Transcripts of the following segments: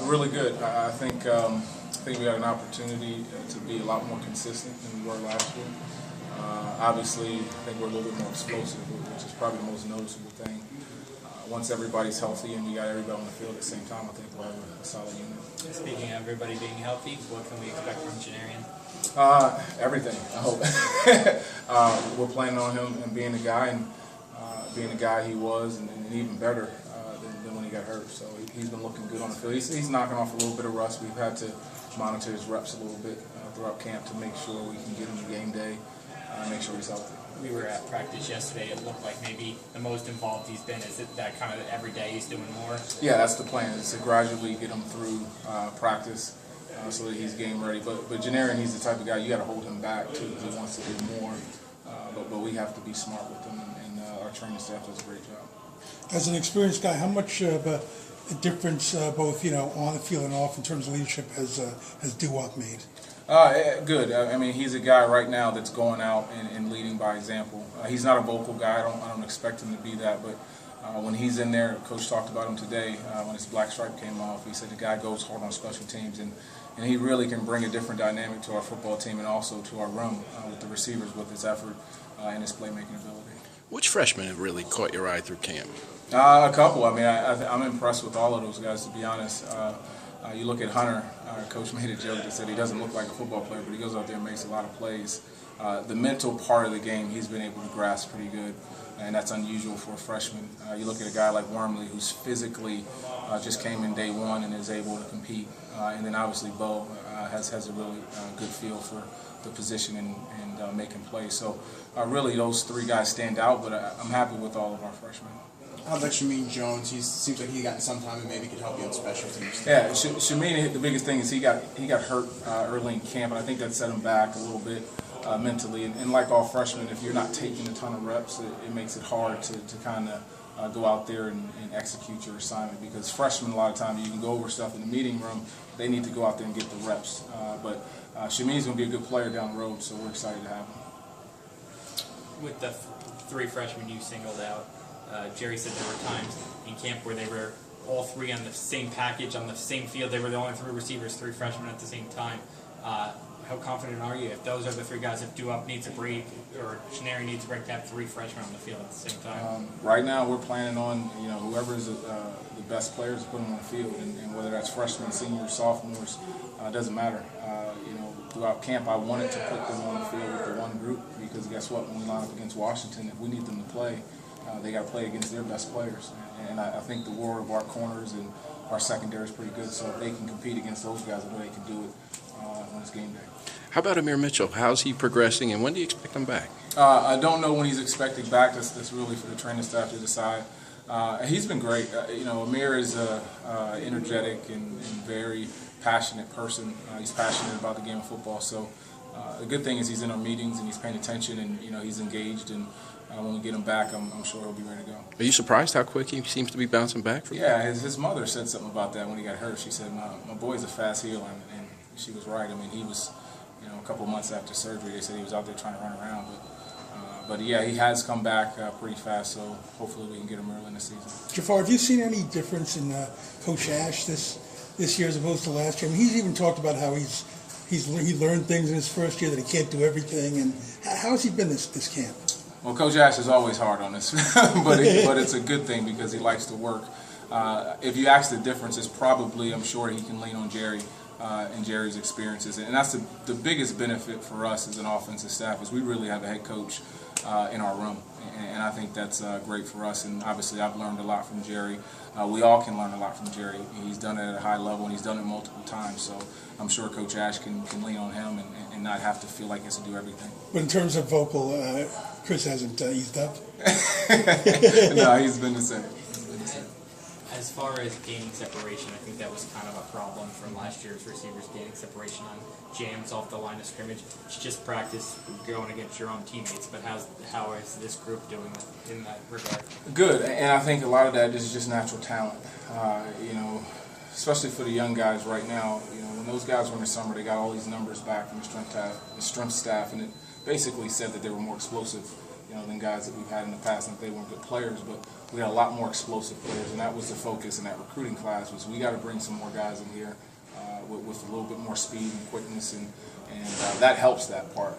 Really good. I think we got an opportunity to be a lot more consistent than we were last year. Obviously, I think we're a little bit more explosive, which is probably the most noticeable thing. Once everybody's healthy and we got everybody on the field at the same time, I think we'll have a solid unit. Speaking of everybody being healthy, what can we expect from Janarian? Everything, I hope. We're planning on him and being the guy and being the guy he was and even better than when he got hurt. So he's been looking good on the field. He's knocking off a little bit of rust. We've had to monitor his reps a little bit throughout camp to make sure we can get him to game day and make sure he's healthy. We were at practice yesterday. It looked like maybe the most involved he's been. Is it that kind of every day he's doing more? Yeah, that's the plan, is to gradually get him through practice so that he's game ready. But Janarian, he's the type of guy you got to hold him back too. He wants to do more, but we have to be smart with him, and our training staff does a great job. As an experienced guy, how much of a difference, both on the field and off, in terms of leadership, has Duwop made? Good. I mean, he's a guy right now that's going out and leading by example. He's not a vocal guy. I don't expect him to be that, but when he's in there, Coach talked about him today when his black stripe came off. He said the guy goes hard on special teams, and he really can bring a different dynamic to our football team and also to our room with the receivers with his effort and his playmaking ability. Which freshmen have really caught your eye through camp? A couple. I mean, I'm impressed with all of those guys, to be honest. You look at Hunter, Coach made a joke that said he doesn't look like a football player, but he goes out there and makes a lot of plays. The mental part of the game, he's been able to grasp pretty good, and that's unusual for a freshman. You look at a guy like Wormley, who's physically just came in day one and is able to compete. And then obviously Bo has a really good feel for the position and making plays. So really those three guys stand out, but I'm happy with all of our freshmen. How about Shameem Jones? He seems like he got some time and maybe could help you on special teams. Yeah, Shameem, the biggest thing is he got hurt early in camp, and I think that set him back a little bit mentally. And like all freshmen, if you're not taking a ton of reps, it makes it hard to kind of go out there and execute your assignment, because freshmen, a lot of times, you can go over stuff in the meeting room. They need to go out there and get the reps. But Shameem's going to be a good player down the road, so we're excited to have him. With the three freshmen you singled out, Jerry said there were times in camp where they were all three on the same package, on the same field. They were the only three receivers, three freshmen at the same time. How confident are you if those are the three guys, if Duwop needs a break or Janarian needs a break, to have three freshmen on the field at the same time? Right now we're planning on whoever is the best players to put them on the field, and whether that's freshmen, seniors, sophomores, doesn't matter. Throughout camp I wanted to put them on the field with the one group, because guess what, when we line up against Washington, if we need them to play, they got to play against their best players, and I think the war of our corners and our secondary is pretty good. So if they can compete against those guys, I know they can do it when it's game day. How about Amir Mitchell? How's he progressing, and when do you expect him back? I don't know when he's expected back. That's really for the training staff to decide. He's been great. Amir is energetic and very passionate person. He's passionate about the game of football. So the good thing is he's in our meetings and he's paying attention, and he's engaged. And when we get him back, I'm sure he'll be ready to go. Are you surprised how quick he seems to be bouncing back from? Yeah, his mother said something about that when he got hurt. She said, "My boy's a fast healer," and she was right. I mean, he was, a couple of months after surgery, they said he was out there trying to run around, but yeah, he has come back pretty fast. So hopefully we can get him early in the season. Jafar, have you seen any difference in Coach Ash this year as opposed to last year? I mean, he's even talked about how he learned things in his first year that he can't do everything. And how has he been this camp? Well, Coach Ash is always hard on us, but it's a good thing because he likes to work. If you ask the difference, it's probably, I'm sure he can lean on Jerry and Jerry's experiences. And that's the biggest benefit for us as an offensive staff, is we really have a head coach in our room. And I think that's great for us. And obviously I've learned a lot from Jerry. We all can learn a lot from Jerry. He's done it at a high level, and he's done it multiple times. So I'm sure Coach Ash can lean on him and not have to feel like he has to do everything. But in terms of vocal, Chris hasn't eased up? No, he's been the same. As far as gaining separation, I think that was kind of a problem from last year's receivers, gaining separation on jams off the line of scrimmage. It's just practice going against your own teammates, but how is this group doing in that regard? Good, and I think a lot of that is just natural talent. Especially for the young guys right now. When those guys were in the summer, they got all these numbers back from the strength staff, and it basically said that they were more explosive than guys that we've had in the past, and they weren't good players. But we had a lot more explosive players, and that was the focus in that recruiting class. Was we got to bring some more guys in here with a little bit more speed and quickness, and that helps that part.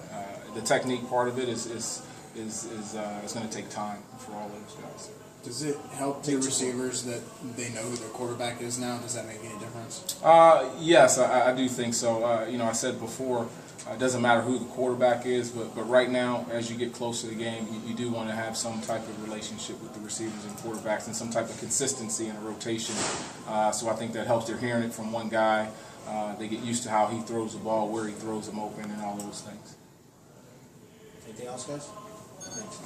The technique part of it is going to take time for all those guys. Does it help the receivers that they know who their quarterback is now? Does that make any difference? Yes, I do think so. I said before, it doesn't matter who the quarterback is, but right now, as you get close to the game, you do want to have some type of relationship with the receivers and quarterbacks and some type of consistency in a rotation. So I think that helps. They're hearing it from one guy. They get used to how he throws the ball, where he throws them open, and all those things. Anything else, guys? Thanks.